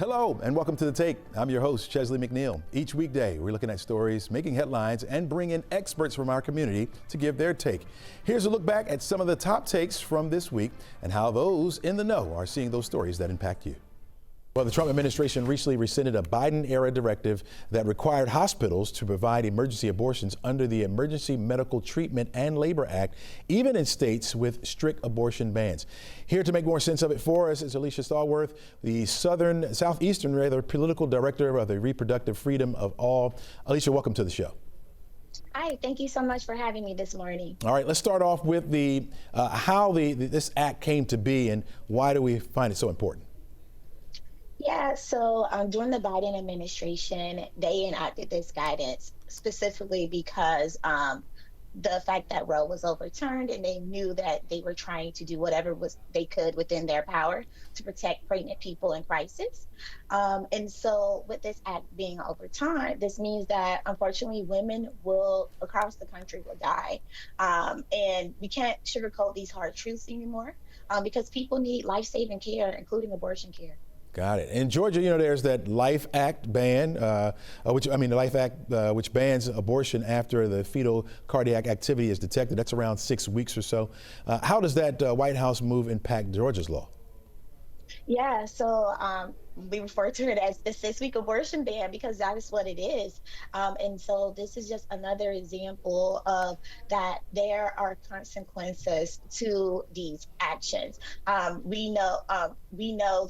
Hello and welcome to The Take. I'm your host, Chesley McNeil. Each weekday, we're looking at stories, making headlines, and bringing experts from our community to give their take. Here's a look back at some of the top takes from this week and how those in the know are seeing those stories that impact you. Well, the Trump administration recently rescinded a Biden-era directive that required hospitals to provide emergency abortions under the Emergency Medical Treatment and Labor Act, even in states with strict abortion bans. Here to make more sense of it for us is Alicia Stallworth, the Southeastern political director of the Reproductive Freedom of All. Alicia, welcome to the show. Hi, thank you so much for having me this morning. All right, let's start off with how this act came to be and why do we find it so important? Yeah, so during the Biden administration, they enacted this guidance specifically because the fact that Roe was overturned, and they knew that they were trying to do whatever they could within their power to protect pregnant people in crisis. And so with this act being overturned, this means that unfortunately women across the country will die. And we can't sugarcoat these hard truths anymore because people need life-saving care, including abortion care. Got it. In Georgia, there's that Life Act ban, which bans abortion after the fetal cardiac activity is detected. That's around 6 weeks or so. How does that White House move impact Georgia's law? Yeah, so we refer to it as the 6-week abortion ban because that is what it is. And so this is just another example of that there are consequences to these actions. We know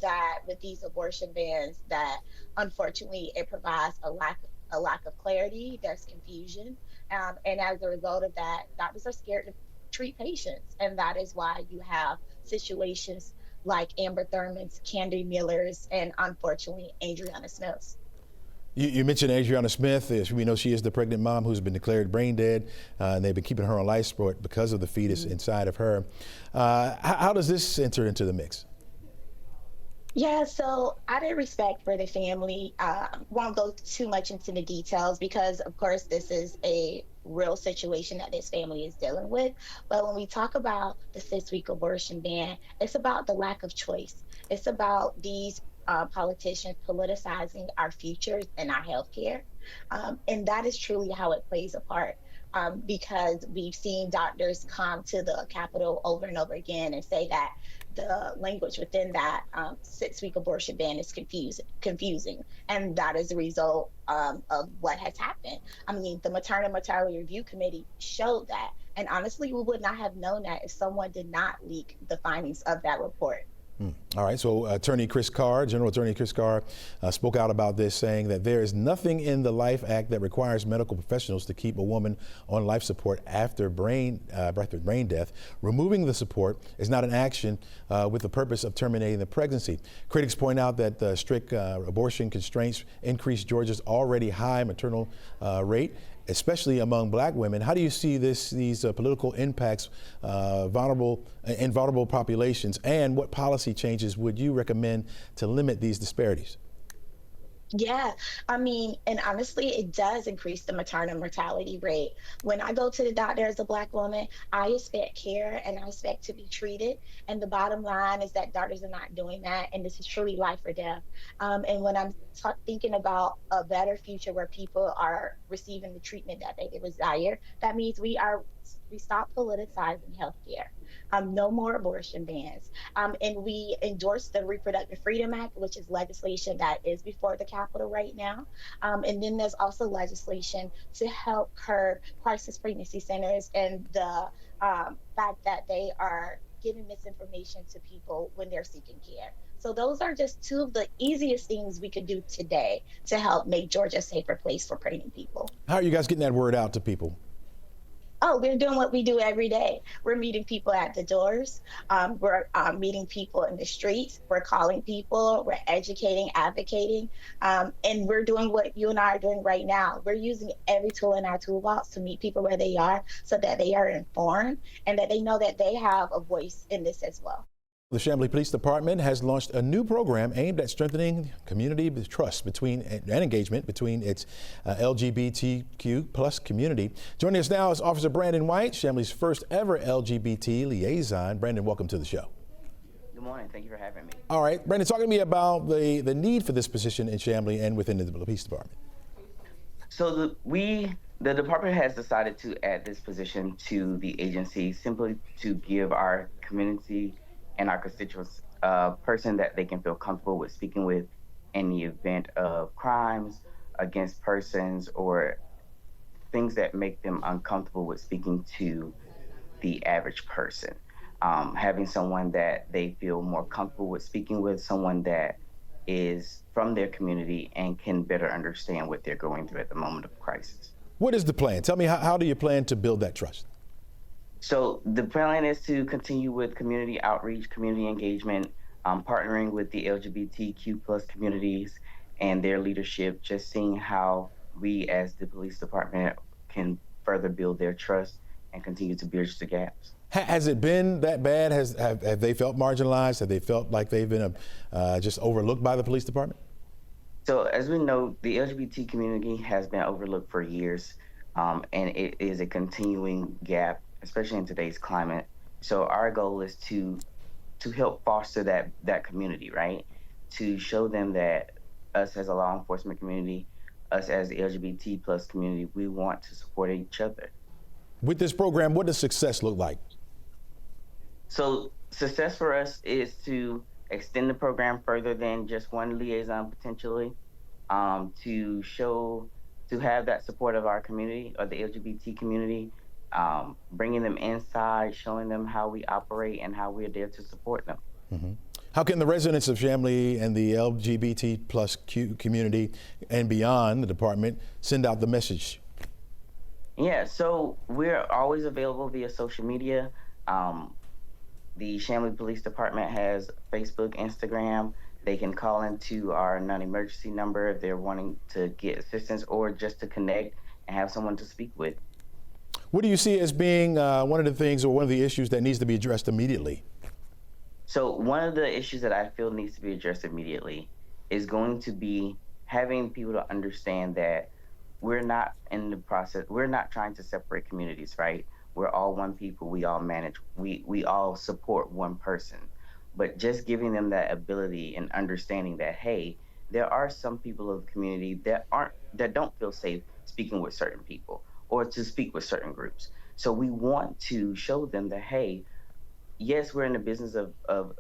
that with these abortion bans that unfortunately it provides a lack of clarity, there's confusion. And as a result of that, doctors are scared to treat patients. And that is why you have situations like Amber Thurman's, Candy Miller's, and unfortunately, Adriana Smith's. You mentioned Adriana Smith. We know she is the pregnant mom who's been declared brain dead, and they've been keeping her on life support because of the fetus inside of her. How does this enter into the mix? Yeah, so out of respect for the family, won't go too much into the details because, of course, this is a real situation that this family is dealing with. But when we talk about the 6-week abortion ban, it's about the lack of choice. It's about these politicians politicizing our futures and our health care. And that is truly how it plays a part. Because we've seen doctors come to the Capitol over and over again and say that the language within that 6-week abortion ban is confusing. And that is the result of what has happened. I mean, the Maternal Mortality Review Committee showed that. And honestly, we would not have known that if someone did not leak the findings of that report. All right, so General Attorney Chris Carr spoke out about this, saying that there is nothing in the Life Act that requires medical professionals to keep a woman on life support after brain death. Removing the support is not an action with the purpose of terminating the pregnancy. Critics point out that the strict abortion constraints increase Georgia's already high maternal rate, especially among black women. How do you see these political impacts in vulnerable populations, and what policy changes would you recommend to limit these disparities? Yeah, I mean, and honestly, it does increase the maternal mortality rate. When I go to the doctor as a Black woman, I expect care and I expect to be treated. And the bottom line is that doctors are not doing that. And this is truly life or death. And when I'm thinking about a better future where people are receiving the treatment that they desire, that means we stop politicizing healthcare. No more abortion bans. And we endorse the Reproductive Freedom Act, which is legislation that is before the Capitol right now. And then there's also legislation to help curb crisis pregnancy centers and the fact that they are giving misinformation to people when they're seeking care. So those are just two of the easiest things we could do today to help make Georgia a safer place for pregnant people. How are you guys getting that word out to people? Oh, we're doing what we do every day. We're meeting people at the doors. We're meeting people in the streets. We're calling people. We're educating, advocating. And we're doing what you and I are doing right now. We're using every tool in our toolbox to meet people where they are so that they are informed and that they know that they have a voice in this as well. The Chamblee Police Department has launched a new program aimed at strengthening community trust and engagement between its LGBTQ plus community. Joining us now is Officer Brandon White, Chamblee's first ever LGBT liaison. Brandon, welcome to the show. Good morning. Thank you for having me. All right, Brandon, talk to me about the need for this position in Chamblee and within the police department. So the department has decided to add this position to the agency simply to give our community and our constituents a person that they can feel comfortable with speaking with in the event of crimes against persons or things that make them uncomfortable with speaking to the average person. Having someone that they feel more comfortable with speaking with, someone that is from their community and can better understand what they're going through at the moment of crisis. What is the plan? Tell me, how do you plan to build that trust? So the plan is to continue with community outreach, community engagement, partnering with the LGBTQ plus communities and their leadership, just seeing how we as the police department can further build their trust and continue to bridge the gaps. Has it been that bad? Have they felt marginalized? Have they felt like they've been just overlooked by the police department? So as we know, the LGBT community has been overlooked for years, and it is a continuing gap, especially in today's climate. So our goal is to help foster that community, right? To show them that us as a law enforcement community, us as the LGBT plus community, we want to support each other. With this program, what does success look like? So success for us is to extend the program further than just one liaison potentially, to have that support of our community or the LGBT community, bringing them inside, showing them how we operate and how we're there to support them. Mm-hmm. How can the residents of Chamblee and the LGBT plus community and beyond the department send out the message? Yeah, so we're always available via social media. The Chamblee Police Department has Facebook, Instagram. They can call into our non-emergency number if they're wanting to get assistance or just to connect and have someone to speak with. What do you see as being one of the things or one of the issues that needs to be addressed immediately? So one of the issues that I feel needs to be addressed immediately is going to be having people to understand that we're not in the process, we're not trying to separate communities, right? We're all one people, we all manage, we all support one person. But just giving them that ability and understanding that, hey, there are some people of the community that don't feel safe speaking with certain people or to speak with certain groups. So we want to show them that, hey, yes, we're in the business of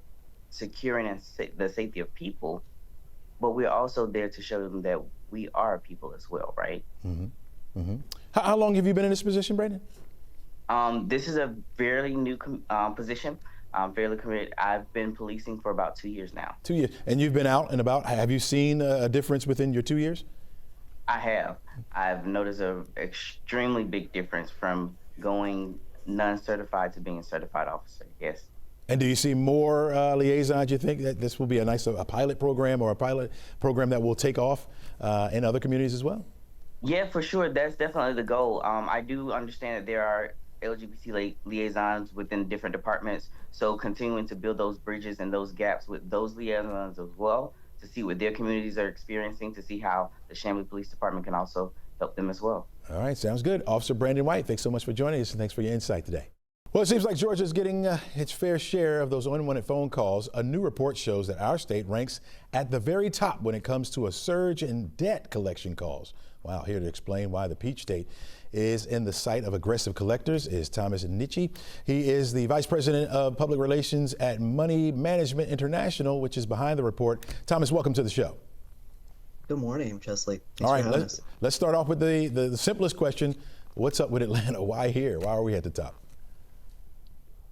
securing the safety of people, but we're also there to show them that we are people as well, right? Mm-hmm. Mm-hmm. How long have you been in this position, Brandon? This is a fairly new position. I'm fairly committed. I've been policing for about 2 years now. 2 years. And you've been out and about. Have you seen a difference within your 2 years? I have. I've noticed an extremely big difference from going non-certified to being a certified officer, yes. And do you see more liaisons? You think that this will be a pilot program or a pilot program that will take off in other communities as well? Yeah, for sure. That's definitely the goal. I do understand that there are LGBT liaisons within different departments, so continuing to build those bridges and those gaps with those liaisons as well to see what their communities are experiencing, to see how the Chamblee Police Department can also help them as well. All right, sounds good. Officer Brandon White, thanks so much for joining us and thanks for your insight today. Well, it seems like Georgia's getting its fair share of those unwanted phone calls. A new report shows that our state ranks at the very top when it comes to a surge in debt collection calls. Wow, here to explain why the Peach State is in the sight of aggressive collectors is Thomas Nietzsche. He is the Vice President of Public Relations at Money Management International, which is behind the report. Thomas, welcome to the show. Good morning, Chesley. All right, let's start off with the simplest question. What's up with Atlanta? Why here? Why are we at the top?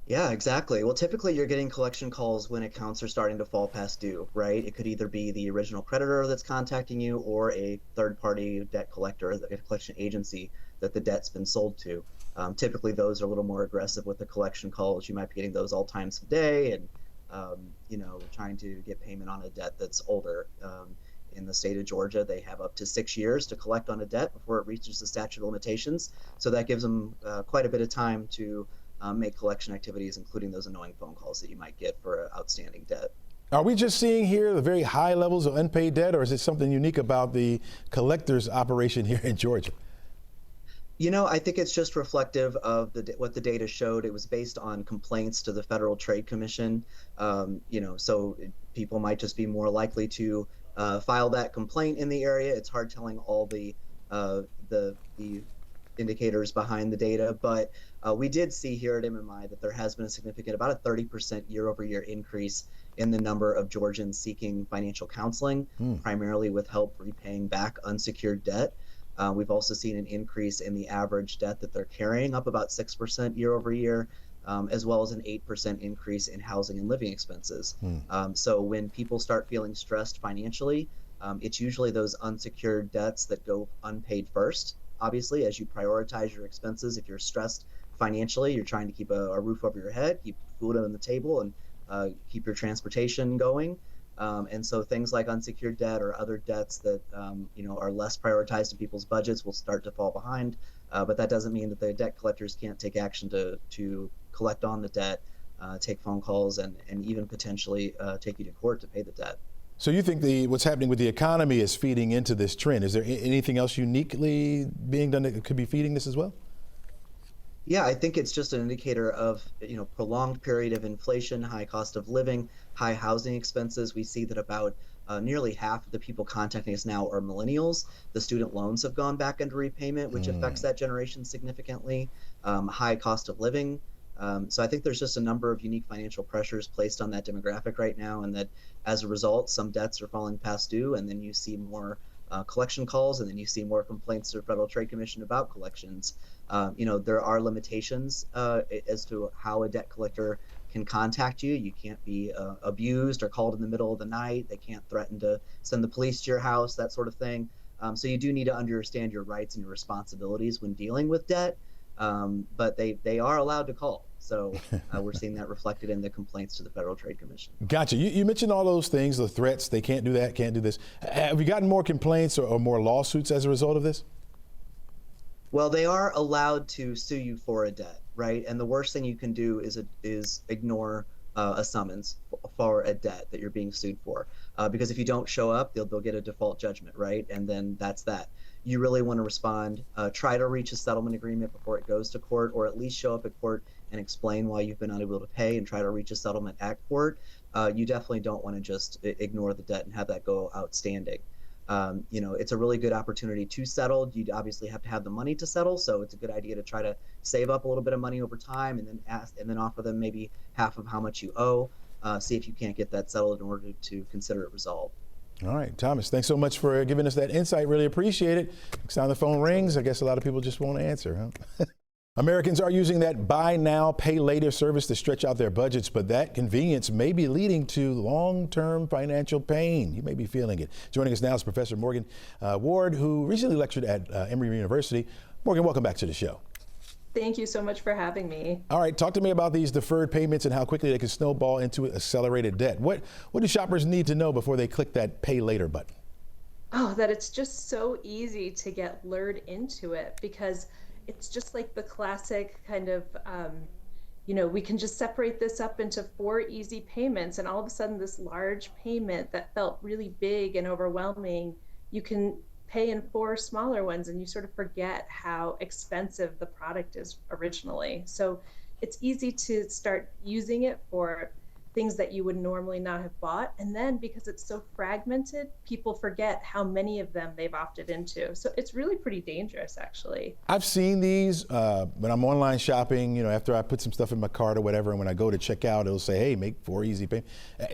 Yeah, exactly. Well, typically you're getting collection calls when accounts are starting to fall past due, right? It could either be the original creditor that's contacting you or a third-party debt collector, a collection agency that the debt's been sold to. Typically those are a little more aggressive with the collection calls. You might be getting those all times of day and, trying to get payment on a debt that's older. In the state of Georgia, they have up to 6 years to collect on a debt before it reaches the statute of limitations. So that gives them quite a bit of time to make collection activities, including those annoying phone calls that you might get for outstanding debt. Are we just seeing here the very high levels of unpaid debt, or is it something unique about the collectors operation here in Georgia? I think it's just reflective of what the data showed. It was based on complaints to the Federal Trade Commission. So people might just be more likely to file that complaint in the area. It's hard telling all the indicators behind the data, but we did see here at MMI that there has been a significant, about a 30% year-over-year increase in the number of Georgians seeking financial counseling, primarily with help repaying back unsecured debt. We've also seen an increase in the average debt that they're carrying, up about 6% year over year, as well as an 8% increase in housing and living expenses. So when people start feeling stressed financially, it's usually those unsecured debts that go unpaid first. Obviously, as you prioritize your expenses, if you're stressed financially, you're trying to keep a roof over your head, keep food on the table, and keep your transportation going. And so things like unsecured debt or other debts that are less prioritized in people's budgets will start to fall behind. But that doesn't mean that the debt collectors can't take action to collect on the debt, take phone calls, and even potentially take you to court to pay the debt. So you think what's happening with the economy is feeding into this trend? Is there anything else uniquely being done that could be feeding this as well? Yeah, I think it's just an indicator of prolonged period of inflation, high cost of living, high housing expenses. We see that about nearly half of the people contacting us now are millennials. The student loans have gone back into repayment, which affects that generation significantly. High cost of living. So I think there's just a number of unique financial pressures placed on that demographic right now, and that as a result, some debts are falling past due, and then you see more collection calls, and then you see more complaints to the Federal Trade Commission about collections. There are limitations as to how a debt collector can contact you. You can't be abused or called in the middle of the night. They can't threaten to send the police to your house, that sort of thing. So you do need to understand your rights and your responsibilities when dealing with debt. But they are allowed to call. So we're seeing that reflected in the complaints to the Federal Trade Commission. Gotcha. You mentioned all those things, the threats, they can't do that, can't do this. Have you gotten more complaints or more lawsuits as a result of this? Well, they are allowed to sue you for a debt, right? And the worst thing you can do is ignore a summons for a debt that you're being sued for. Because if you don't show up, they'll get a default judgment, right? And then that's that. You really want to respond, try to reach a settlement agreement before it goes to court, or at least show up at court and explain why you've been unable to pay and try to reach a settlement at court. You definitely don't want to just ignore the debt and have that go outstanding. It's a really good opportunity to settle. You obviously have to have the money to settle, so it's a good idea to try to save up a little bit of money over time, and then offer them maybe half of how much you owe. See if you can't get that settled in order to consider it resolved. All right, Thomas, thanks so much for giving us that insight. Really appreciate it. Next time the phone rings, I guess a lot of people just won't answer, huh? Americans are using that buy now, pay later service to stretch out their budgets, but that convenience may be leading to long-term financial pain. You may be feeling it. Joining us now is Professor Morgan Ward, who recently lectured at Emory University. Morgan, welcome back to the show. Thank you so much for having me. All right, talk to me about these deferred payments and how quickly they can snowball into accelerated debt. What do shoppers need to know before they click that pay later button? Oh, that it's just so easy to get lured into it, because it's just like the classic kind of, we can just separate this up into 4 easy payments, and all of a sudden this large payment that felt really big and overwhelming, you can pay in 4 smaller ones, and you sort of forget how expensive the product is originally. So it's easy to start using it for things that you would normally not have bought. And then because it's so fragmented, people forget how many of them they've opted into. So it's really pretty dangerous, actually. I've seen these when I'm online shopping, after I put some stuff in my cart or whatever, and when I go to check out, it'll say, hey, make 4 easy payments.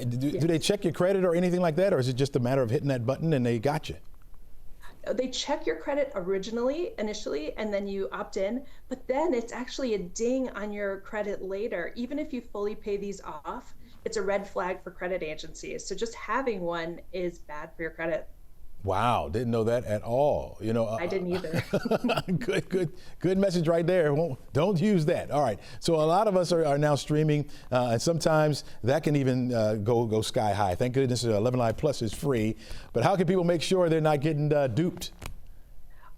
Do they check your credit or anything like that? Or is it just a matter of hitting that button and they got you? They check your credit initially, and then you opt in, but then it's actually a ding on your credit later. Even if you fully pay these off, it's a red flag for credit agencies. So just having one is bad for your credit. Wow, didn't know that at all. I didn't either. Good message right there. Don't use that. All right. So a lot of us are now streaming, and sometimes that can even go sky high. Thank goodness 11Alive Plus is free. But how can people make sure they're not getting duped?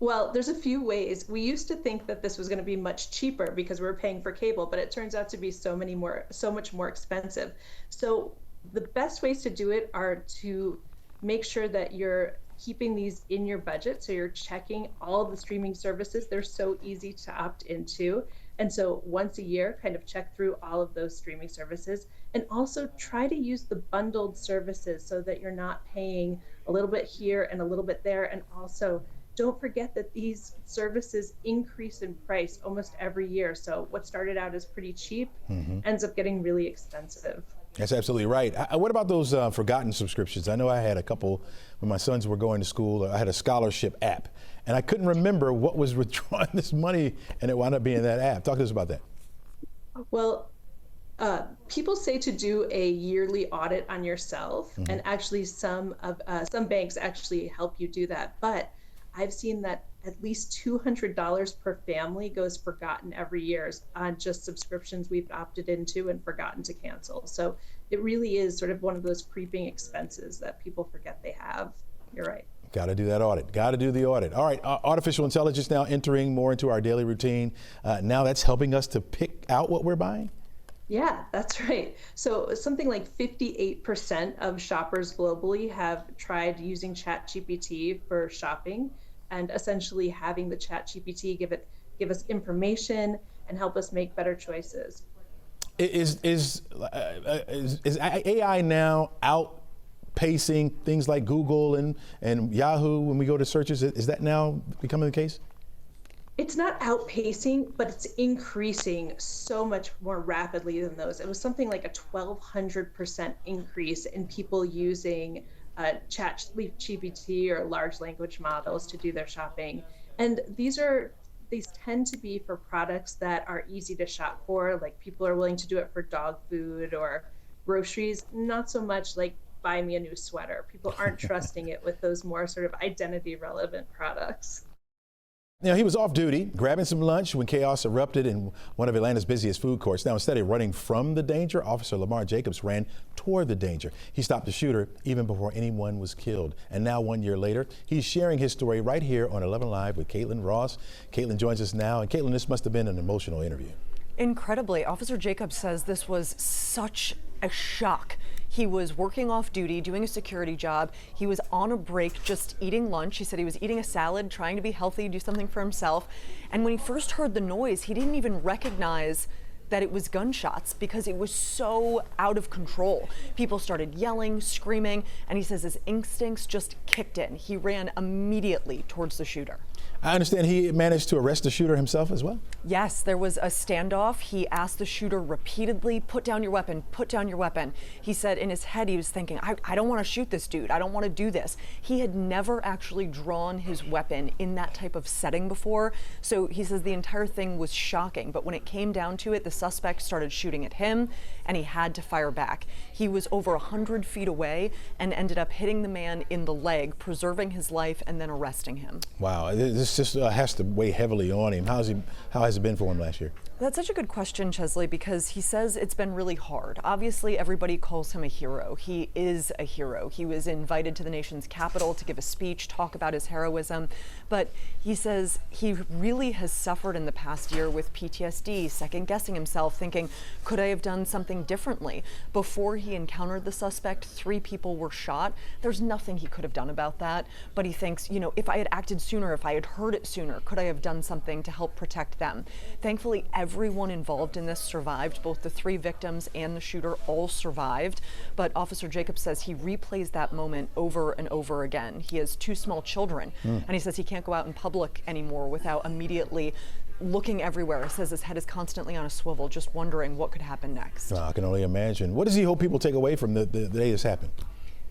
Well, there's a few ways. We used to think that this was going to be much cheaper because we were paying for cable, but it turns out to be so much more expensive. So the best ways to do it are to make sure that you're keeping these in your budget. So you're checking all of the streaming services. They're so easy to opt into. And so once a year, kind of check through all of those streaming services, and also try to use the bundled services so that you're not paying a little bit here and a little bit there. And also don't forget that these services increase in price almost every year. So what started out as pretty cheap ends up getting really expensive. That's absolutely right. What about those forgotten subscriptions? I know I had a couple when my sons were going to school. I had a scholarship app, and I couldn't remember what was withdrawing this money, and it wound up being that app. Talk to us about that. Well, people say to do a yearly audit on yourself, and actually some banks actually help you do that. But I've seen that at least $200 per family goes forgotten every year on just subscriptions we've opted into and forgotten to cancel. So it really is sort of one of those creeping expenses that people forget they have. You're right. Got to do that audit. Got to do the audit. All right, artificial intelligence now entering more into our daily routine. Now that's helping us to pick out what we're buying? Yeah, that's right. So something like 58% of shoppers globally have tried using ChatGPT for shopping, and essentially having the ChatGPT give us information and help us make better choices. Is AI now outpacing things like Google and Yahoo when we go to searches? Is that now becoming the case? It's not outpacing, but it's increasing so much more rapidly than those. It was something like a 1,200% increase in people using ChatGPT or large language models to do their shopping. And these tend to be for products that are easy to shop for, like people are willing to do it for dog food or groceries, not so much like buy me a new sweater. People aren't trusting it with those more sort of identity relevant products. You know, he was off duty, grabbing some lunch when chaos erupted in one of Atlanta's busiest food courts. Now, instead of running from the danger, Officer Lamar Jacobs ran toward the danger. He stopped the shooter even before anyone was killed. And now, 1 year later, he's sharing his story right here on 11Alive with Caitlin Ross. Caitlin joins us now. And Caitlin, this must have been an emotional interview. Incredibly. Officer Jacobs says this was such a shock. He was working off duty, doing a security job. He was on a break, just eating lunch. He said he was eating a salad, trying to be healthy, do something for himself. And when he first heard the noise, he didn't even recognize that it was gunshots because it was so out of control. People started yelling, screaming, and he says his instincts just kicked in. He ran immediately towards the shooter. I understand he managed to arrest the shooter himself as well? Yes, there was a standoff. He asked the shooter repeatedly, put down your weapon, put down your weapon. He said in his head he was thinking, I don't want to shoot this dude. I don't want to do this. He had never actually drawn his weapon in that type of setting before. So he says the entire thing was shocking. But when it came down to it, the suspect started shooting at him and he had to fire back. He was over 100 feet away and ended up hitting the man in the leg, preserving his life and then arresting him. Wow, this just has to weigh heavily on him. How has it been for him last year? That's such a good question, Chesley, because he says it's been really hard. Obviously, everybody calls him a hero. He is a hero. He was invited to the nation's capital to give a speech, talk about his heroism. But he says he really has suffered in the past year with PTSD, second-guessing himself, thinking, could I have done something differently? Before he encountered the suspect, 3 people were shot. There's nothing he could have done about that. But he thinks, you know, if I had acted sooner, if I had heard it sooner, could I have done something to help protect them? Thankfully, everyone involved in this survived. Both the 3 victims and the shooter all survived. But Officer Jacobs says he replays that moment over and over again. He has 2 small children, and he says he can't go out in public anymore without immediately looking everywhere. He says his head is constantly on a swivel, just wondering what could happen next. I can only imagine. What does he hope people take away from the day this happened?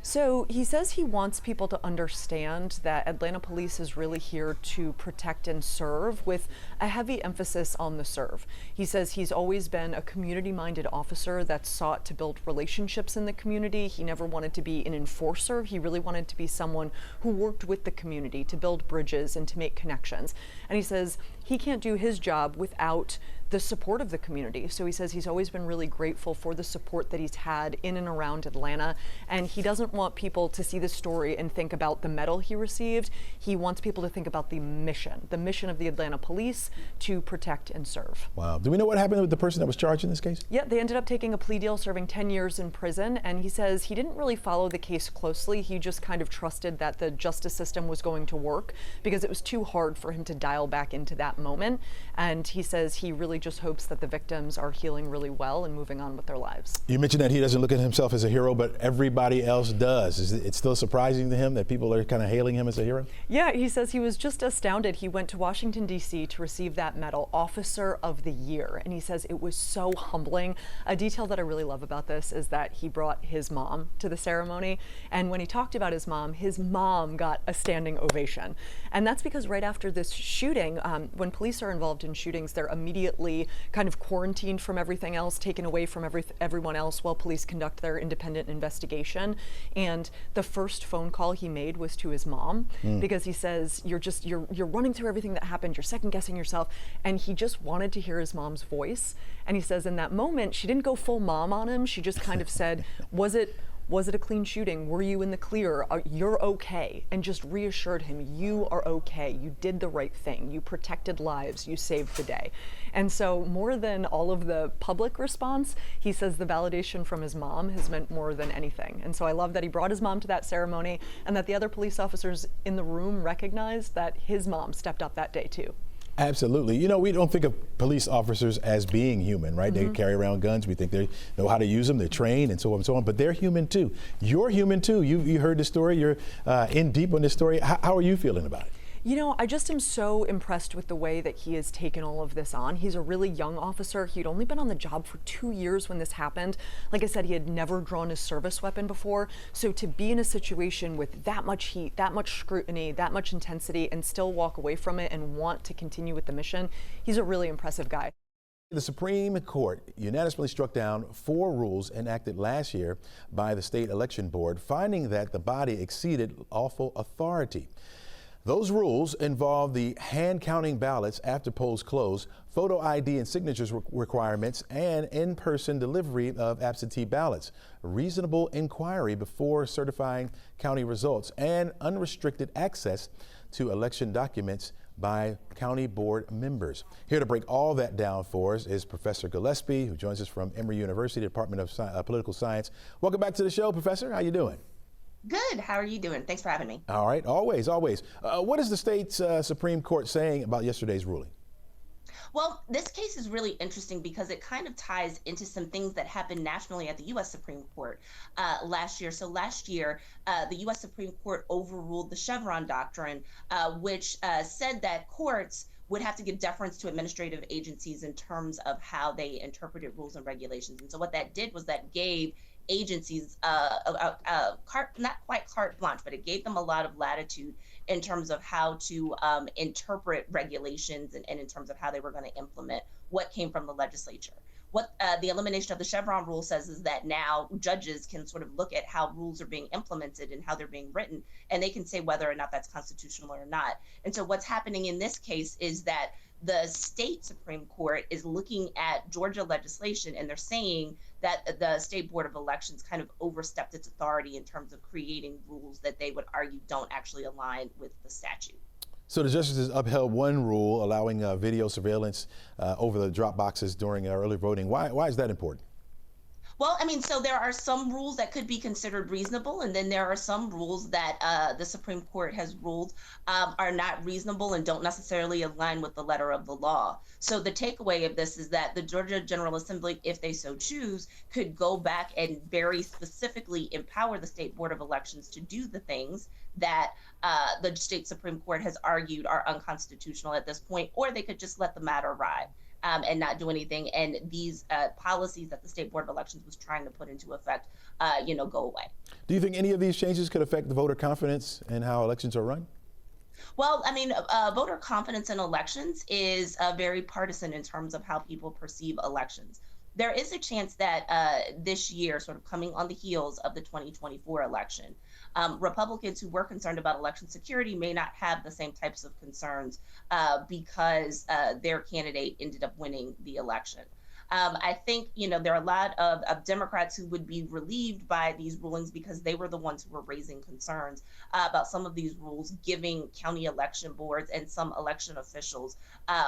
So he says he wants people to understand that Atlanta police is really here to protect and serve, with a heavy emphasis on the serve. He says he's always been a community-minded officer that sought to build relationships in the community. He never wanted to be an enforcer. He really wanted to be someone who worked with the community to build bridges and to make connections. And he says he can't do his job without the support of the community. So he says he's always been really grateful for the support that he's had in and around Atlanta. And he doesn't want people to see this story and think about the medal he received. He wants people to think about the mission of the Atlanta police to protect and serve. Wow. Do we know what happened with the person that was charged in this case? Yeah, they ended up taking a plea deal, serving 10 years in prison. And he says he didn't really follow the case closely. He just kind of trusted that the justice system was going to work because it was too hard for him to dial back into that moment. And he says he really just hopes that the victims are healing really well and moving on with their lives. You mentioned that he doesn't look at himself as a hero, but everybody else does. Is it still surprising to him that people are kind of hailing him as a hero? Yeah, he says he was just astounded. He went to Washington, D.C. to receive that medal, Officer of the Year. And he says it was so humbling. A detail that I really love about this is that he brought his mom to the ceremony. And when he talked about his mom got a standing ovation. And that's because right after this shooting, when police are involved in shootings, they're immediately kind of quarantined from everything else, taken away from everyone else while police conduct their independent investigation. And the first phone call he made was to his mom because he says you're running through everything that happened, you're second guessing yourself, and he just wanted to hear his mom's voice. And he says in that moment she didn't go full mom on him. She just kind of said, was it a clean shooting? Were you in the clear? You're okay. And just reassured him, you are okay. You did the right thing. You protected lives. You saved the day. And so more than all of the public response, he says the validation from his mom has meant more than anything. And so I love that he brought his mom to that ceremony and that the other police officers in the room recognized that his mom stepped up that day too. Absolutely. You know, we don't think of police officers as being human, right? They carry around guns. We think they know how to use them. They're trained and so on and so on. But they're human too. You're human too. You heard the story. You're in deep on this story. How are you feeling about it? You know, I just am so impressed with the way that he has taken all of this on. He's a really young officer. He'd only been on the job for 2 years when this happened. Like I said, he had never drawn his service weapon before. So to be in a situation with that much heat, that much scrutiny, that much intensity, and still walk away from it and want to continue with the mission, he's a really impressive guy. The Supreme Court unanimously struck down 4 rules enacted last year by the state election board, finding that the body exceeded lawful authority. Those rules involve the hand counting ballots after polls close, photo ID and signatures requirements, and in-person delivery of absentee ballots, reasonable inquiry before certifying county results, and unrestricted access to election documents by county board members. Here to break all that down for us is Professor Gillespie, who joins us from Emory University, Department of Political Science. Welcome back to the show, Professor. How you doing? Good. How are you doing? Thanks for having me. All right. Always, always. What is the state's Supreme Court saying about yesterday's ruling? Well, this case is really interesting because it kind of ties into some things that happened nationally at the U.S. Supreme Court last year. So last year, the U.S. Supreme Court overruled the Chevron doctrine, which said that courts would have to give deference to administrative agencies in terms of how they interpreted rules and regulations. And so what that did was that gave agencies not quite carte blanche, but it gave them a lot of latitude in terms of how to interpret regulations and in terms of how they were going to implement what came from the legislature. What the elimination of the Chevron rule says is that now judges can sort of look at how rules are being implemented and how they're being written, and they can say whether or not that's constitutional or not. And so what's happening in this case is that the state Supreme Court is looking at Georgia legislation, and they're saying that the State Board of Elections kind of overstepped its authority in terms of creating rules that they would argue don't actually align with the statute. So the justices upheld one rule allowing video surveillance over the drop boxes during early voting. Why is that important? Well, I mean, so there are some rules that could be considered reasonable, and then there are some rules that the Supreme Court has ruled are not reasonable and don't necessarily align with the letter of the law. So the takeaway of this is that the Georgia General Assembly, if they so choose, could go back and very specifically empower the State Board of Elections to do the things that the state Supreme Court has argued are unconstitutional at this point, or they could just let the matter ride. And not do anything, and these policies that the State Board of Elections was trying to put into effect, go away. Do you think any of these changes could affect the voter confidence in how elections are run? Well, I mean, voter confidence in elections is very partisan in terms of how people perceive elections. There is a chance that this year, sort of coming on the heels of the 2024 election, Republicans who were concerned about election security may not have the same types of concerns because their candidate ended up winning the election. I think, there are a lot of Democrats who would be relieved by these rulings because they were the ones who were raising concerns about some of these rules, giving county election boards and some election officials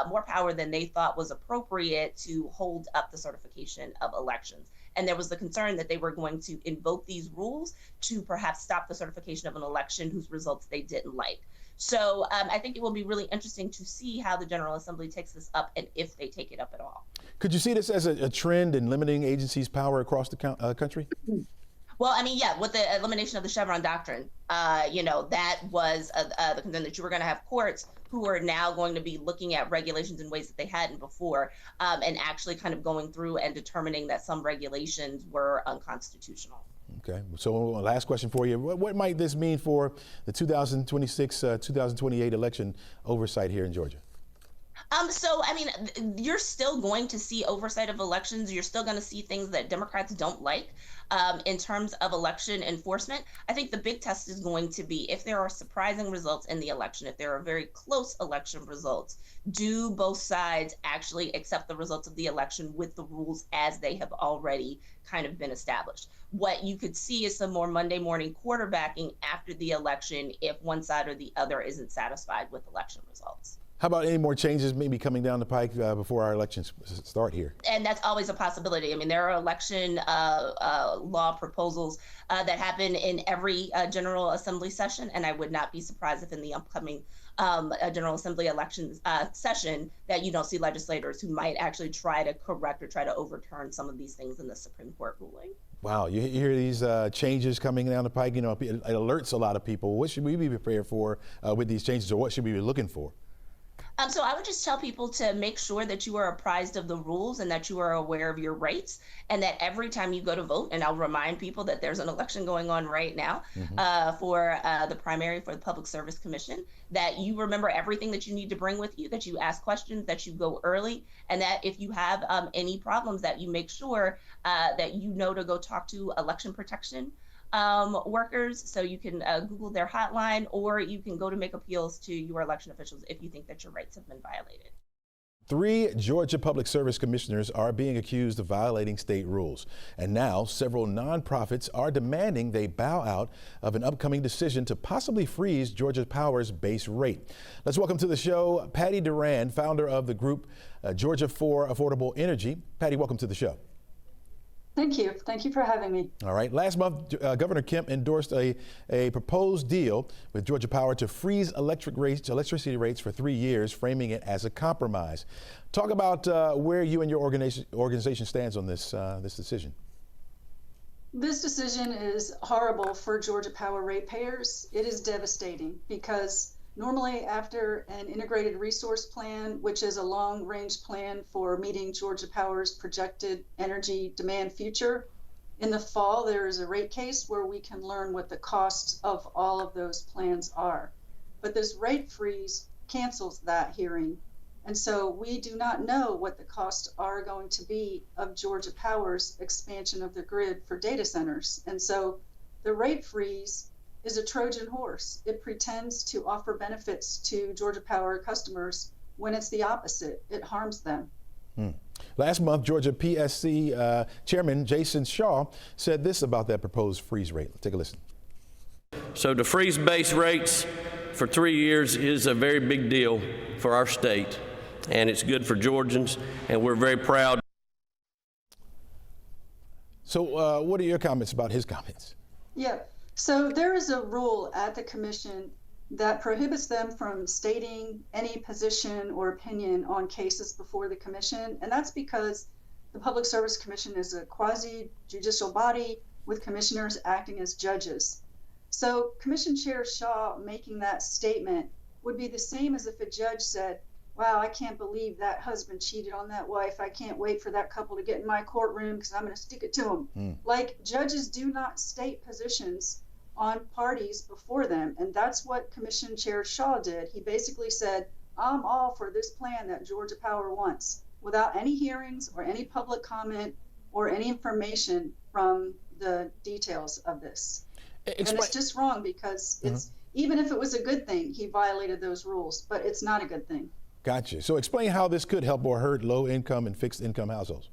more power than they thought was appropriate to hold up the certification of elections. And there was the concern that they were going to invoke these rules to perhaps stop the certification of an election whose results they didn't like. So I think it will be really interesting to see how the General Assembly takes this up and if they take it up at all. Could you see this as a trend in limiting agencies' power across the country? Well, I mean, yeah, with the elimination of the Chevron doctrine, that was the concern that you were going to have courts who are now going to be looking at regulations in ways that they hadn't before, and actually kind of going through and determining that some regulations were unconstitutional. Okay, so last question for you. What might this mean for the 2026, 2028 election oversight here in Georgia? So, I mean, you're still going to see oversight of elections. You're still going to see things that Democrats don't like in terms of election enforcement. I think the big test is going to be if there are surprising results in the election, if there are very close election results, do both sides actually accept the results of the election with the rules as they have already kind of been established? What you could see is some more Monday morning quarterbacking after the election if one side or the other isn't satisfied with election results. How about any more changes maybe coming down the pike before our elections start here? And that's always a possibility. I mean, there are election law proposals that happen in every General Assembly session, and I would not be surprised if in the upcoming General Assembly election session that you don't see legislators who might actually try to correct or try to overturn some of these things in the Supreme Court ruling. Wow, you hear these changes coming down the pike, it alerts a lot of people. What should we be prepared for with these changes, or what should we be looking for? So I would just tell people to make sure that you are apprised of the rules and that you are aware of your rights, and that every time you go to vote, and I'll remind people that there's an election going on right now for the primary for the Public Service Commission, that you remember everything that you need to bring with you, that you ask questions, that you go early, and that if you have any problems, that you make sure that you know to go talk to election protection workers. So you can Google their hotline, or you can go to make appeals to your election officials if you think that your rights have been violated. 3 Georgia Public Service Commissioners are being accused of violating state rules. And now several nonprofits are demanding they bow out of an upcoming decision to possibly freeze Georgia Power's base rate. Let's welcome to the show Patty Duran, founder of the group Georgia for Affordable Energy. Patty, welcome to the show. Thank you. Thank you for having me. All right. Last month, Governor Kemp endorsed a proposed deal with Georgia Power to freeze electricity rates for 3 years, framing it as a compromise. Talk about where you and your organization stands on this decision. This decision is horrible for Georgia Power ratepayers. It is devastating because normally after an integrated resource plan, which is a long-range plan for meeting Georgia Power's projected energy demand future, in the fall there is a rate case where we can learn what the costs of all of those plans are. But this rate freeze cancels that hearing. And so we do not know what the costs are going to be of Georgia Power's expansion of the grid for data centers. And so the rate freeze is a Trojan horse. It pretends to offer benefits to Georgia Power customers when it's the opposite. It harms them. Last month, Georgia PSC Chairman Jason Shaw said this about that proposed freeze rate. Let's take a listen. So to freeze base rates for 3 years is a very big deal for our state, and it's good for Georgians, and we're very proud. So what are your comments about his comments? Yeah. So there is a rule at the commission that prohibits them from stating any position or opinion on cases before the commission. And that's because the Public Service Commission is a quasi-judicial body with commissioners acting as judges. So Commission Chair Shaw making that statement would be the same as if a judge said, wow, I can't believe that husband cheated on that wife. I can't wait for that couple to get in my courtroom because I'm going to stick it to them. Like, judges do not state positions on parties before them. And that's what Commission Chair Shaw did. He basically said, I'm all for this plan that Georgia Power wants, without any hearings or any public comment or any information from the details of this. And it's just wrong because it's even if it was a good thing, he violated those rules, but it's not a good thing. Gotcha. So explain how this could help or hurt low income and fixed income households.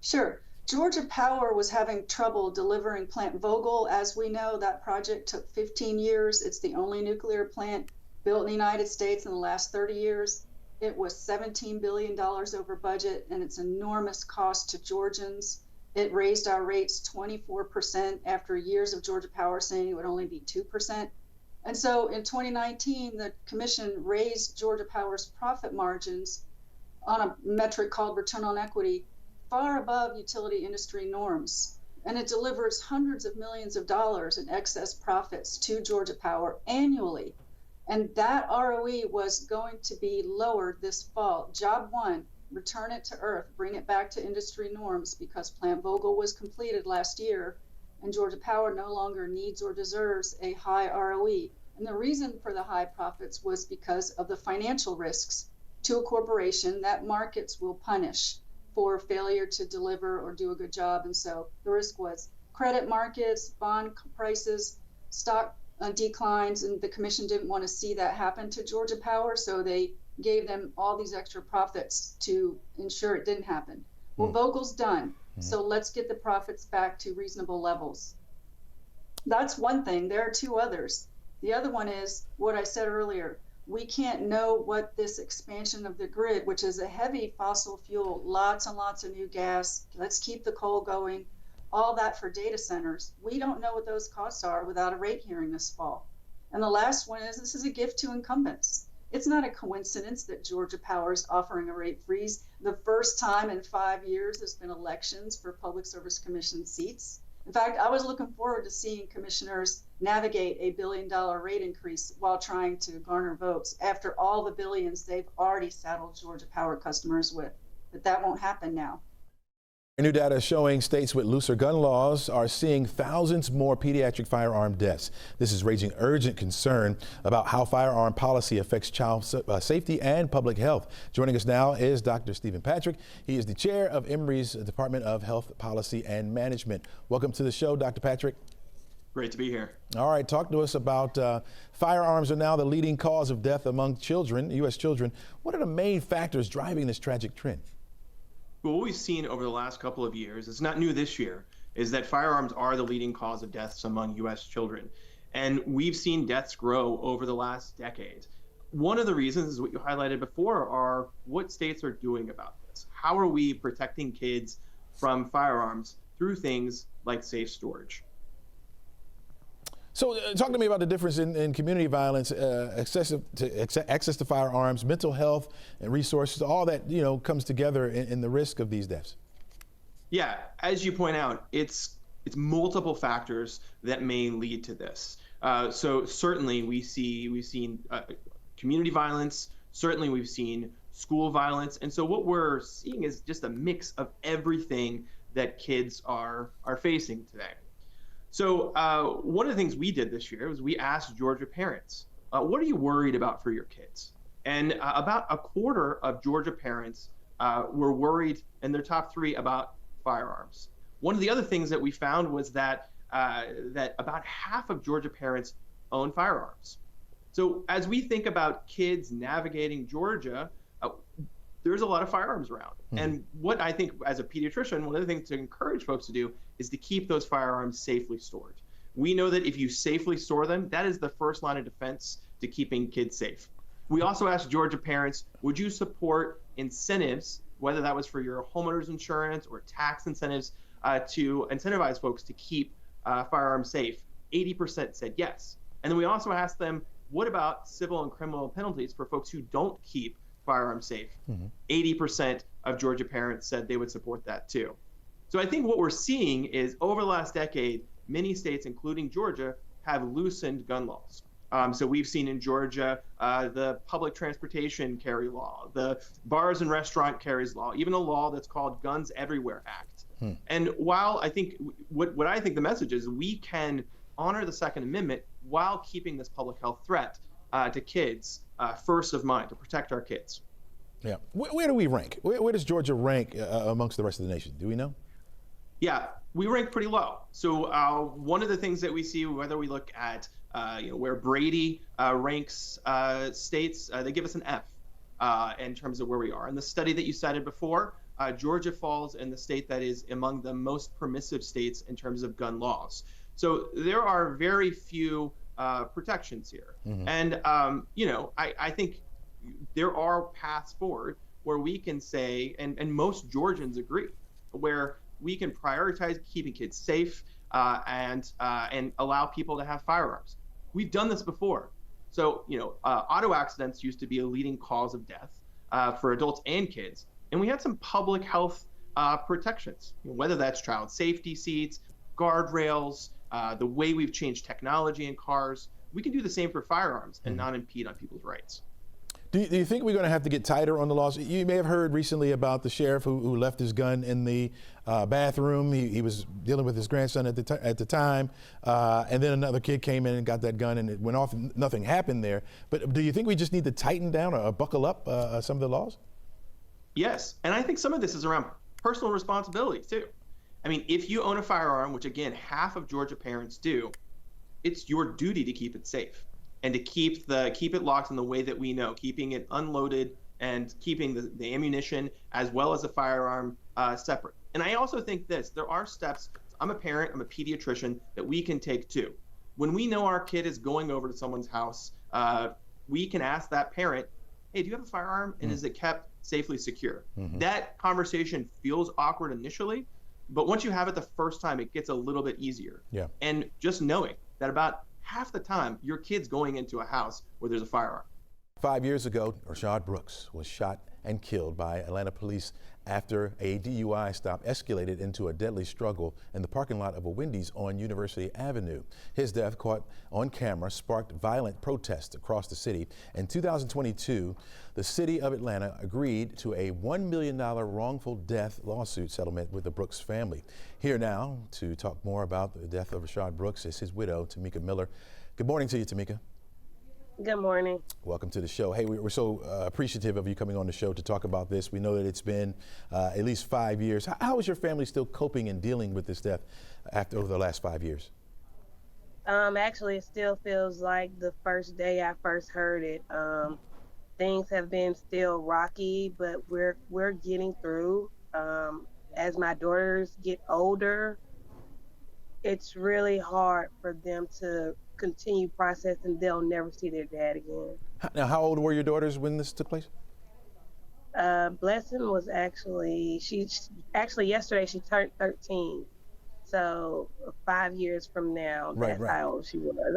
Sure. Georgia Power was having trouble delivering Plant Vogtle. As we know, that project took 15 years. It's the only nuclear plant built in the United States in the last 30 years. It was $17 billion over budget, and it's enormous cost to Georgians. It raised our rates 24% after years of Georgia Power saying it would only be 2%. And so in 2019, the commission raised Georgia Power's profit margins on a metric called return on equity far above utility industry norms. And it delivers hundreds of millions of dollars in excess profits to Georgia Power annually. And that ROE was going to be lowered this fall. Job one, return it to earth, bring it back to industry norms, because Plant Vogtle was completed last year and Georgia Power no longer needs or deserves a high ROE. And the reason for the high profits was because of the financial risks to a corporation that markets will punish for failure to deliver or do a good job. And so the risk was credit markets, bond prices, stock declines, and the commission didn't want to see that happen to Georgia Power, so they gave them all these extra profits to ensure it didn't happen. Well, Vogtle's done, so let's get the profits back to reasonable levels. That's one thing. There are two others. The other one is what I said earlier. We can't know what this expansion of the grid, which is a heavy fossil fuel, lots and lots of new gas, let's keep the coal going, all that for data centers. We don't know what those costs are without a rate hearing this fall. And the last one is this is a gift to incumbents. It's not a coincidence that Georgia Power is offering a rate freeze. The first time in 5 years there's been elections for Public Service Commission seats. In fact, I was looking forward to seeing commissioners navigate a $1 billion rate increase while trying to garner votes after all the billions they've already saddled Georgia Power customers with. But that won't happen now. New data is showing states with looser gun laws are seeing thousands more pediatric firearm deaths. This is raising urgent concern about how firearm policy affects child safety and public health. Joining us now is Dr. Stephen Patrick. He is the chair of Emory's Department of Health Policy and Management. Welcome to the show, Dr. Patrick. Great to be here. All right, talk to us about firearms are now the leading cause of death among children, U.S. children. What are the main factors driving this tragic trend? Well, what we've seen over the last couple of years, it's not new this year, is that firearms are the leading cause of deaths among U.S. children. And we've seen deaths grow over the last decade. One of the reasons is what you highlighted before are what states are doing about this. How are we protecting kids from firearms through things like safe storage? So talk to me about the difference in community violence, access to firearms, mental health and resources, all that, comes together in the risk of these deaths. Yeah, as you point out, it's multiple factors that may lead to this. So certainly we've seen community violence, certainly we've seen school violence. And so what we're seeing is just a mix of everything that kids are facing today. So one of the things we did this year was we asked Georgia parents, what are you worried about for your kids? And about a quarter of Georgia parents were worried in their top three about firearms. One of the other things that we found was that about half of Georgia parents own firearms. So as we think about kids navigating Georgia, there's a lot of firearms around. And what I think as a pediatrician, one of the things to encourage folks to do is to keep those firearms safely stored. We know that if you safely store them, that is the first line of defense to keeping kids safe. We also asked Georgia parents, would you support incentives, whether that was for your homeowner's insurance or tax incentives, to incentivize folks to keep firearms safe? 80% said yes. And then we also asked them, what about civil and criminal penalties for folks who don't keep firearms safe? 80% of Georgia parents said they would support that too. So I think what we're seeing is over the last decade, many states, including Georgia, have loosened gun laws. So we've seen in Georgia the public transportation carry law, the bars and restaurant carries law, even a law that's called Guns Everywhere Act. And while I think what I think the message is, we can honor the Second Amendment while keeping this public health threat to kids first of mind, to protect our kids. Yeah. Where do we rank? Where does Georgia rank amongst the rest of the nation? Do we know? Yeah, we rank pretty low. So one of the things that we see, whether we look at where Brady ranks states, they give us an F in terms of where we are. In the study that you cited before, Georgia falls in the state that is among the most permissive states in terms of gun laws. So there are very few protections here. And, I think there are paths forward where we can say, and most Georgians agree, where we can prioritize keeping kids safe and allow people to have firearms. We've done this before. So, auto accidents used to be a leading cause of death for adults and kids. And we had some public health protections, whether that's child safety seats, guardrails, the way we've changed technology in cars. We can do the same for firearms and not impede on people's rights. Do you think we're going to have to get tighter on the laws? You may have heard recently about the sheriff who left his gun in the bathroom. He was dealing with his grandson at the time, and then another kid came in and got that gun, and it went off. Nothing happened there. But do you think we just need to tighten down or buckle up some of the laws? Yes, and I think some of this is around personal responsibility too. I mean, if you own a firearm, which again, half of Georgia parents do, it's your duty to keep it safe and to keep it locked in the way that we know, keeping it unloaded and keeping the ammunition as well as the firearm separate. And I also think there are steps. I'm a parent, I'm a pediatrician, that we can take too. When we know our kid is going over to someone's house, we can ask that parent, hey, do you have a firearm and is it kept safely secure? That conversation feels awkward initially, but once you have it the first time, it gets a little bit easier. Yeah. And just knowing that about half the time your kid's going into a house where there's a firearm. 5 years ago, Rayshard Brooks was shot and killed by Atlanta police after a DUI stop escalated into a deadly struggle in the parking lot of a Wendy's on University Avenue. His death, caught on camera, sparked violent protests across the city. In 2022, the city of Atlanta agreed to a $1 million wrongful death lawsuit settlement with the Brooks family. Here now to talk more about the death of Rayshard Brooks is his widow, Tamika Miller. Good morning to you, Tamika. Good morning. Welcome to the show. Hey, we're so appreciative of you coming on the show to talk about this. We know that it's been at least 5 years. How is your family still coping and dealing with this death over the last 5 years? Actually, it still feels like the first day I first heard it. Things have been still rocky, but we're getting through. As my daughters get older, it's really hard for them to continue processing. They'll never see their dad again. Now, how old were your daughters when this took place? Blessing was actually yesterday she turned 13. So 5 years from now, that's how old she was.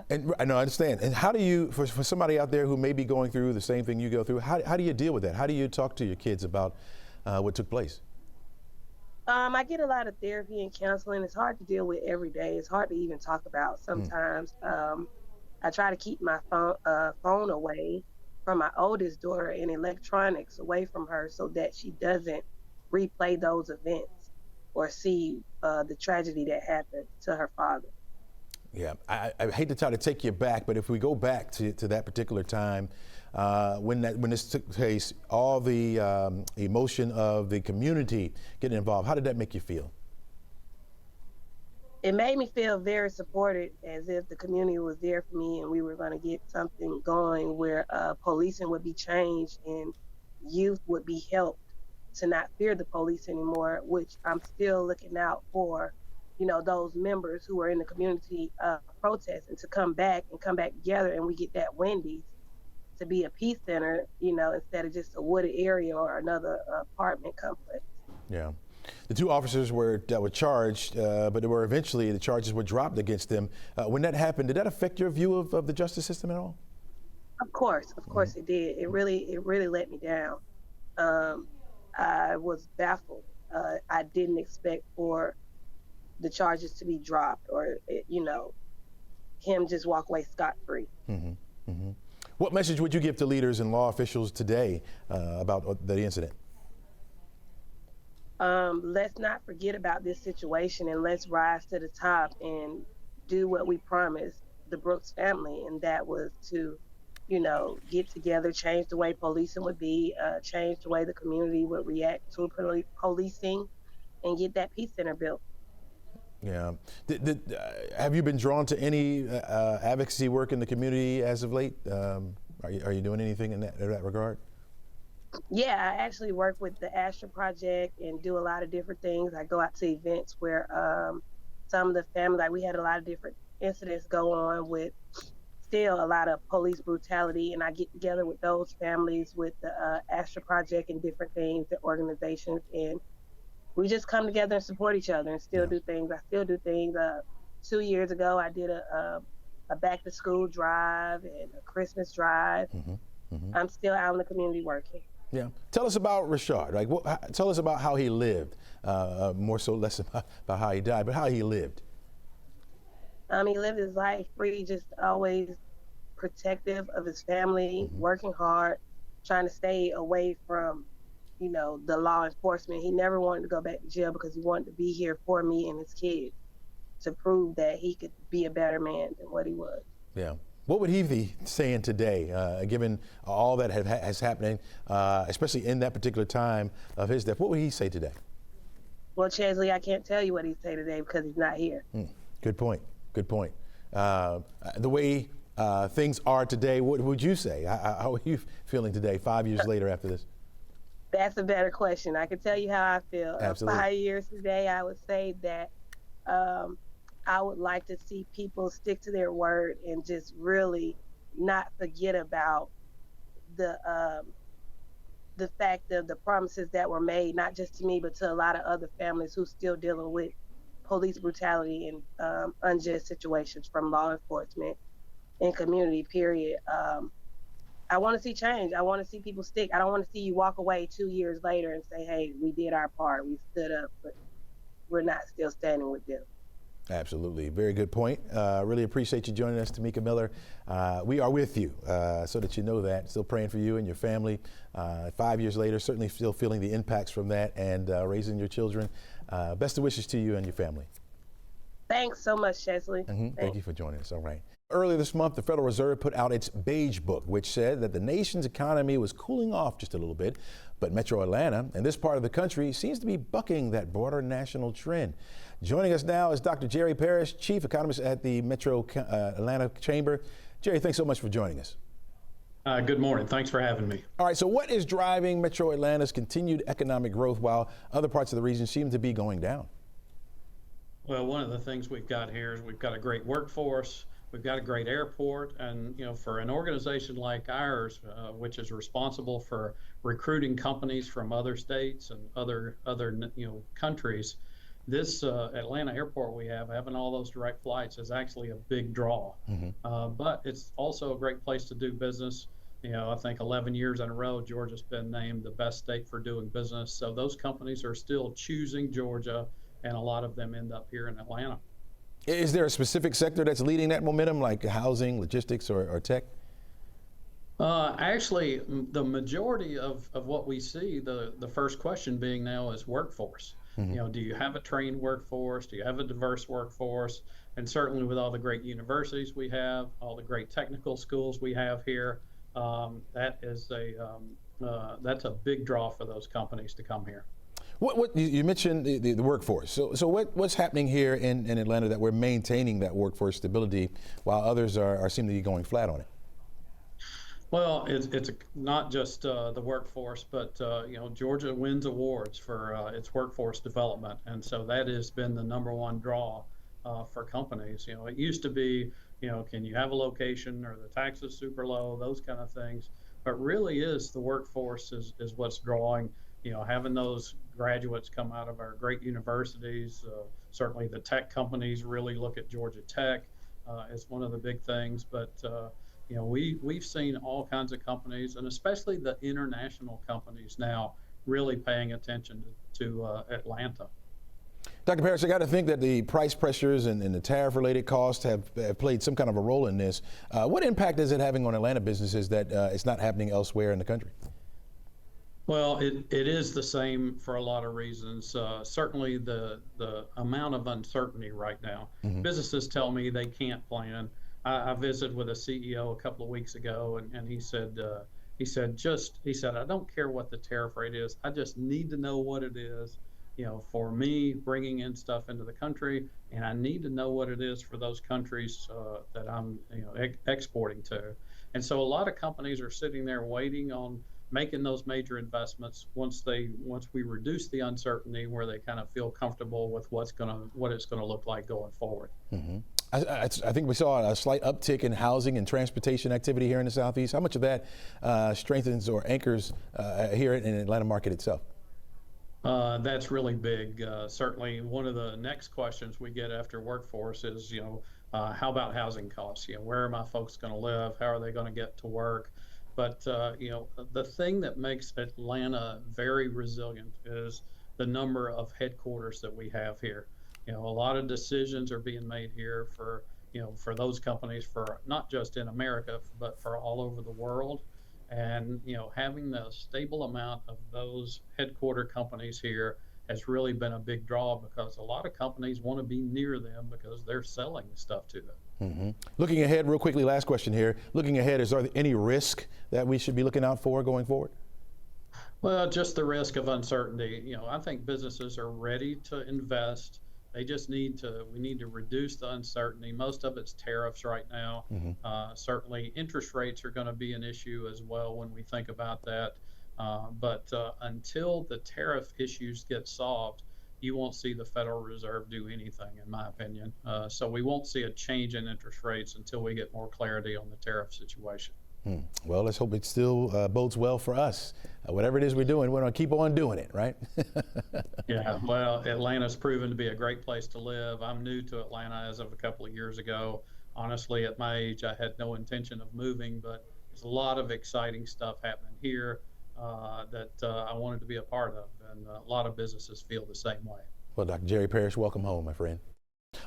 And I know, I understand. And how do you, for somebody out there who may be going through the same thing you go through, how do you deal with that? How do you talk to your kids about what took place? I get a lot of therapy and counseling. It's hard to deal with every day. It's hard to even talk about sometimes. I try to keep my phone away from my oldest daughter and electronics away from her so that she doesn't replay those events or see the tragedy that happened to her father. Yeah, I hate to try to take you back, but if we go back to that particular time, when this took place, all the emotion of the community getting involved, how did that make you feel? It made me feel very supported, as if the community was there for me and we were going to get something going where policing would be changed and youth would be helped to not fear the police anymore, which I'm still looking out for, those members who are in the community protesting to come back together, and we get that Wendy's to be a peace center, instead of just a wooded area or another apartment complex. Yeah. The two officers that were charged, but the charges were dropped against them. When that happened, did that affect your view of the justice system at all? Of course it did. It really let me down. I was baffled. I didn't expect for the charges to be dropped or, him just walk away scot-free. Mm-hmm. Mm-hmm. What message would you give to leaders and law officials today about the incident? Let's not forget about this situation, and let's rise to the top and do what we promised the Brooks family, and that was to, get together, change the way policing would be, change the way the community would react to policing, and get that peace center built. Yeah. Have you been drawn to any advocacy work in the community as of late? Are you doing anything in that regard? Yeah, I actually work with the Astra Project and do a lot of different things. I go out to events where some of the family, like we had a lot of different incidents go on with still a lot of police brutality, and I get together with those families with the Astra Project and different things and organizations, and we just come together and support each other and still do things. I still do things. 2 years ago, I did a back to school drive and a Christmas drive. I'm still out in the community working. Yeah. Tell us about Rashard. Like, tell us about how he lived. More so, less about how he died, but how he lived. He lived his life free, just always protective of his family, working hard, trying to stay away from, the law enforcement. He never wanted to go back to jail because he wanted to be here for me and his kids to prove that he could be a better man than what he was. Yeah. What would he be saying today, given all that has happening, especially in that particular time of his death? What would he say today? Well, Chesley, I can't tell you what he'd say today because he's not here. Good point. Good point. The way things are today, what would you say? How are you feeling today, 5 years later after this? That's a better question. I can tell you how I feel. Absolutely. 5 years today, I would say that I would like to see people stick to their word and just really not forget about the fact of the promises that were made, not just to me, but to a lot of other families who still dealing with police brutality and unjust situations from law enforcement and community, period. I want to see change. I want to see people stick. I don't want to see you walk away 2 years later and say, hey, we did our part. We stood up, but we're not still standing with them. Absolutely. Very good point. Really appreciate you joining us, Tamika Miller. We are with you, so that you know that. Still praying for you and your family. 5 years later, certainly still feeling the impacts from that and raising your children. Best of wishes to you and your family. Thanks so much, Chesley. Thank you for joining us. All right. Earlier this month, the Federal Reserve put out its Beige Book, which said that the nation's economy was cooling off just a little bit, but Metro Atlanta and this part of the country seems to be bucking that broader national trend. Joining us now is Dr. Jerry Parrish, Chief Economist at the Metro Atlanta Chamber. Jerry, thanks so much for joining us. Good morning. Thanks for having me. All right, so what is driving Metro Atlanta's continued economic growth while other parts of the region seem to be going down? Well, one of the things we've got here is we've got a great workforce. We've got a great airport, and for an organization like ours, which is responsible for recruiting companies from other states and other countries, this Atlanta airport we have, having all those direct flights, is actually a big draw. But it's also a great place to do business. I think 11 years in a row, Georgia's been named the best state for doing business. So those companies are still choosing Georgia, and a lot of them end up here in Atlanta. Is there a specific sector that's leading that momentum, like housing, logistics, or tech? Actually, the majority of what we see, the first question being now is workforce. Do you have a trained workforce? Do you have a diverse workforce? And certainly with all the great universities we have, all the great technical schools we have here, that's a big draw for those companies to come here. What you mentioned the workforce. So what's happening here in Atlanta that we're maintaining that workforce stability while others are seem to be going flat on it? Well, it's not just the workforce, but Georgia wins awards for its workforce development, and so that has been the #1 draw for companies. It used to be, can you have a location, or the taxes super low, those kind of things. But really is the workforce is what's drawing. Having those graduates come out of our great universities. Certainly the tech companies really look at Georgia Tech as one of the big things. But we've seen all kinds of companies, and especially the international companies now, really paying attention to Atlanta. Dr. Parrish, I got to think that the price pressures and the tariff-related costs have played some kind of a role in this. What impact is it having on Atlanta businesses that it's not happening elsewhere in the country? Well, it is the same for a lot of reasons. Certainly the amount of uncertainty right now. Businesses tell me they can't plan. I visited with a CEO a couple of weeks ago, and he said, I don't care what the tariff rate is. I just need to know what it is. for me bringing in stuff into the country, and I need to know what it is for those countries that I'm exporting to. And so a lot of companies are sitting there waiting on making those major investments once we reduce the uncertainty, where they kind of feel comfortable with what it's gonna look like going forward. Mm-hmm. I think we saw a slight uptick in housing and transportation activity here in the Southeast. How much of that strengthens or anchors here in the Atlanta market itself? That's really big. Certainly, one of the next questions we get after workforce is, how about housing costs? Where are my folks going to live? How are they going to get to work? But the thing that makes Atlanta very resilient is the number of headquarters that we have here. A lot of decisions are being made here for those companies, for not just in America, but for all over the world. And having the stable amount of those headquarter companies here has really been a big draw, because a lot of companies want to be near them because they're selling stuff to them. Mm-hmm. Looking ahead, real quickly, last question here. Looking ahead, is there any risk that we should be looking out for going forward? Well, just the risk of uncertainty. I think businesses are ready to invest. They just we need to reduce the uncertainty. Most of it's tariffs right now. Mm-hmm. Certainly interest rates are going to be an issue as well when we think about that. But until the tariff issues get solved, you won't see the Federal Reserve do anything, in my opinion. So we won't see a change in interest rates until we get more clarity on the tariff situation. Well, let's hope it still bodes well for us. Whatever it is we're doing, we're going to keep on doing it, right? Yeah, well, Atlanta's proven to be a great place to live. I'm new to Atlanta as of a couple of years ago. Honestly, at my age, I had no intention of moving, but there's a lot of exciting stuff happening here that I wanted to be a part of, and a lot of businesses feel the same way. Well, Dr. Jerry Parrish, welcome home, my friend.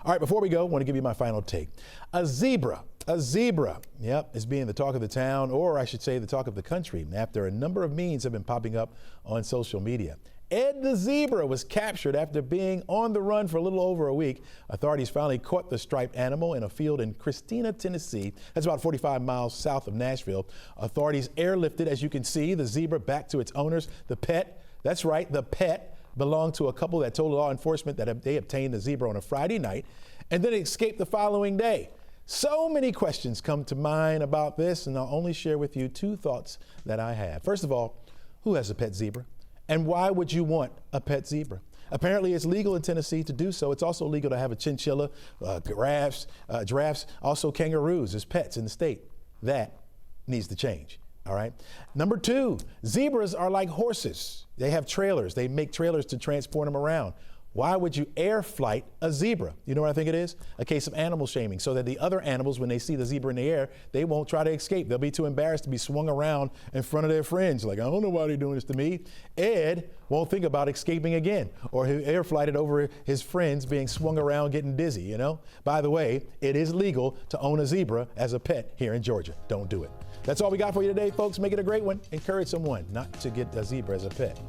All right, before we go, I want to give you my final take. A zebra, yep, is being the talk of the town, or I should say the talk of the country, after a number of memes have been popping up on social media. Ed the zebra was captured after being on the run for a little over a week. Authorities finally caught the striped animal in a field in Christina, Tennessee. That's about 45 miles south of Nashville. Authorities airlifted, as you can see, the zebra back to its owners. The pet, that's right, the pet belonged to a couple that told law enforcement that they obtained the zebra on a Friday night and then escaped the following day. So many questions come to mind about this, and I'll only share with you two thoughts that I have. First of all, who has a pet zebra? And why would you want a pet zebra? Apparently, it's legal in Tennessee to do so. It's also legal to have a chinchilla, giraffes, also kangaroos as pets in the state. That needs to change. All right. Number two, zebras are like horses. They have trailers. They make trailers to transport them around. Why would you air flight a zebra? You know what I think it is? A case of animal shaming, so that the other animals, when they see the zebra in the air, they won't try to escape. They'll be too embarrassed to be swung around in front of their friends. Like, I don't know why they're doing this to me. Ed won't think about escaping again, or he'll air flighted over his friends being swung around getting dizzy, By the way, it is legal to own a zebra as a pet here in Georgia. Don't do it. That's all we got for you today, folks. Make it a great one. Encourage someone not to get a zebra as a pet.